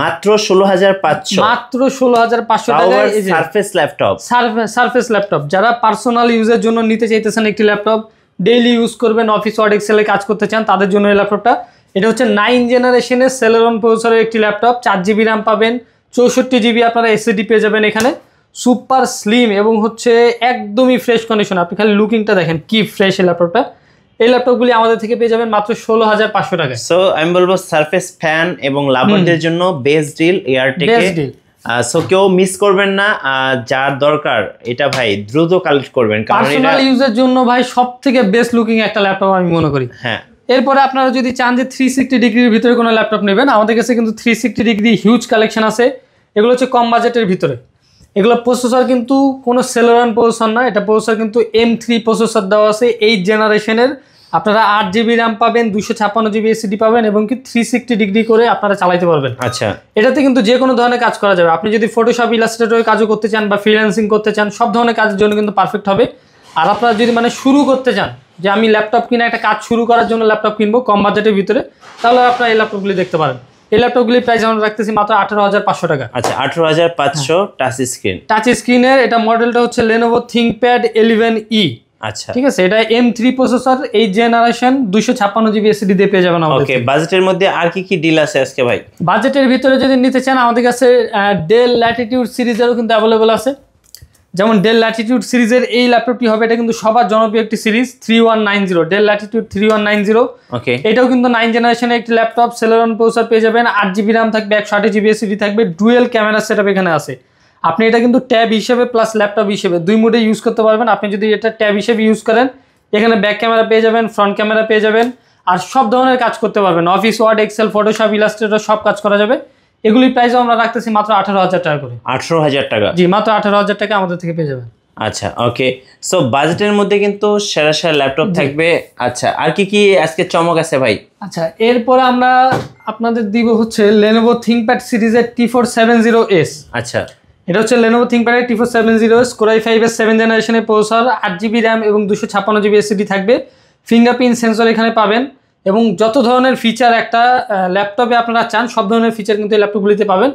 মাত্র 16500, মাত্র 16500 টাকায় এই যে সারফেস ল্যাপটপ যারা পার্সোনাল ইউজের জন্য নিতে চাইতেছেন, একটি ল্যাপটপ ডেইলি ইউজ করবেন, অফিস ওয়ার্ড এক্সেলে কাজ করতে চান, তাদের জন্য এই ল্যাপটপটা। এটা হচ্ছে 9 জেনারেশনের সেলেরন প্রসেসরের একটি ল্যাপটপ, 4GB র্যাম পাবেন, 64GB আপনারা এসএসডি পেয়ে যাবেন এখানে। সুপার স্লিম এবং হচ্ছে একদমই ফ্রেশ কন্ডিশন। আপনি খালি লুকিংটা দেখেন কি ফ্রেশ এই ল্যাপটপটা। এই ল্যাপটপগুলি আমাদের থেকে পেয়ে যাবেন মাত্র 16500 টাকায়। সো আমি বলবো সারফেস ফ্যান এবং লাভারদের জন্য বেস্ট ডিল এয়ারটেকে। সো কেউ মিস করবেন না, যার দরকার এটা ভাই দ্রুত কালেক্ট করবেন, কারণ পার্সোনাল ইউজের জন্য ভাই সবথেকে বেস্ট লুকিং একটা ল্যাপটপ আমি মনে করি। হ্যাঁ, এরপরে আপনারা যদি চান যে 360 ডিগ্রির ভিতরে কোনো ল্যাপটপ নেবেন, আমাদের কাছে কিন্তু 360 ডিগ্রি হিউজ কালেকশন আছে। এগুলো হচ্ছে কম বাজেটের ভিতরে। এগুলো প্রসেসর কিন্তু কোনো সেলেরন প্রসেসর না, এটা প্রসেসর কিন্তু M3 প্রসেসর দেওয়া আছে 8 জেনারেশনের। আপনারা 8GB র্যাম পাবেন, 256GB এসএসডি পাবেন এবং কি 360 ডিগ্রি করে আপনারা চালাতে পারবেন। আচ্ছা, এটাতে কিন্তু যে কোনো ধরনের কাজ করা যাবে। আপনি যদি ফটোশপ ইলাস্ট্রেটরের কাজও করতে চান বা ফ্রিল্যান্সিং করতে চান, সব ধরনের কাজের জন্য কিন্তু পারফেক্ট হবে। আর আপনারা যদি মানে শুরু করতে চান যে আমি ল্যাপটপ কিনে একটা কাজ শুরু করার জন্য ল্যাপটপ কিনবো কম বাজেটের ভিতরে, তাহলে আপনারা এই ল্যাপটপগুলি দেখতে পারেন। এই ল্যাপটপগুলির প্রাইস আমরা রাখতেছি মাত্র 18500 টাকা। আচ্ছা, 18500 টাচ স্ক্রিন। টাচ স্ক্রিনের এটা মডেলটা হচ্ছে Lenovo ThinkPad 11E। আচ্ছা, ঠিক আছে, এটা M3 processor 8 generation, 256GB SSD দিয়ে পেয়ে যাবেন আমাদের। ওকে, বাজেটের মধ্যে আর কি কি ডিল আছে আজকে ভাই? বাজেটের ভিতরে যদি নিতে চান আমাদের কাছে ডেল ল্যাটিটিউড সিরিজেরও কিন্তু অ্যাভেলেবল আছে। যেমন ডেল ল্যাটিটিউড সিরিজের এই ল্যাপটপটি হবে, এটা কিন্তু সবার জনপ্রিয় একটি সিরিজ 3190, ডেল ল্যাটিটিউড 3190। ওকে, এটাও কিন্তু 9 জেনারেশনের একটি ল্যাপটপ, সেলেরন প্রসেসর পেয়ে যাবেন, 8GB র্যাম থাকবে, 128GB এসএসডি থাকবে, ডুয়েল ক্যামেরা সেটআপ এখানে আছে। আপনি এটা কিন্তু ট্যাব হিসেবে প্লাস ল্যাপটপ হিসেবে দুই মোডে ইউজ করতে পারবেন। আপনি যদি এটা ট্যাব হিসেবে ইউজ করেন, এখানে ব্যাক ক্যামেরা পেয়ে যাবেন, ফ্রন্ট ক্যামেরা পেয়ে যাবেন, আর সব ধরনের কাজ করতে পারবেন। Office Word Excel Photoshop Illustrator সব কাজ করা যাবে। এগুলির প্রাইসও আমরা রাখতেছি মাত্র 18000 টাকা করে। 18000 টাকা? জি, মাত্র 18000 টাকা আমাদের থেকে পেয়ে যাবেন। আচ্ছা, ওকে। সো বাজেটের মধ্যে কিন্তু সেরা সেরা ল্যাপটপ থাকবে। আচ্ছা, আর কি কি আজকে চমক আছে ভাই? আচ্ছা, এরপরে আমরা আপনাদের দিব হচ্ছে Lenovo ThinkPad সিরিজের T470S। আচ্ছা, এটা হচ্ছে Lenovo ThinkPad T470S, Core i5 এর 7 জেনারেশনের প্রসেসর, 8GB র্যাম এবং 256GB এসএসডি থাকবে। ফিঙ্গারপ্রিন্ট সেন্সর এখানে পাবেন এবং যত ধরনের ফিচার একটা ল্যাপটপে আপনারা চান সব ধরনের ফিচার কিন্তু এই ল্যাপটপগুলিতে পাবেন।